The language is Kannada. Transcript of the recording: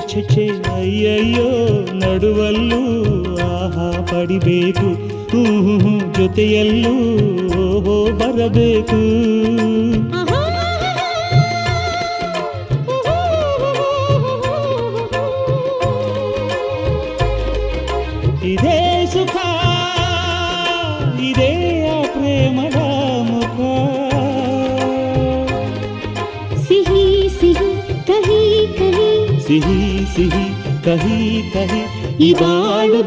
ಛೆ ಛೆ ಅಯ್ಯಯ್ಯೋ ನಡುವಲ್ಲೂ ಆಹಾ ಪಡಿಬೇಕು ಜೊತೆಯಲ್ಲೂ ಓಹೋ ಬರಬೇಕು ಇದೇ ಸುಖ ಇದೇ ಆ ಪ್ರೇಮದ ಮುಖ ಸಿಹಿ ಸಿಹಿ ಕಹಿ ಕಹಿ ಸಿಹಿ ಸಿಹಿ ಕಹಿ ಕಹಿ ಈ ಬಾಳು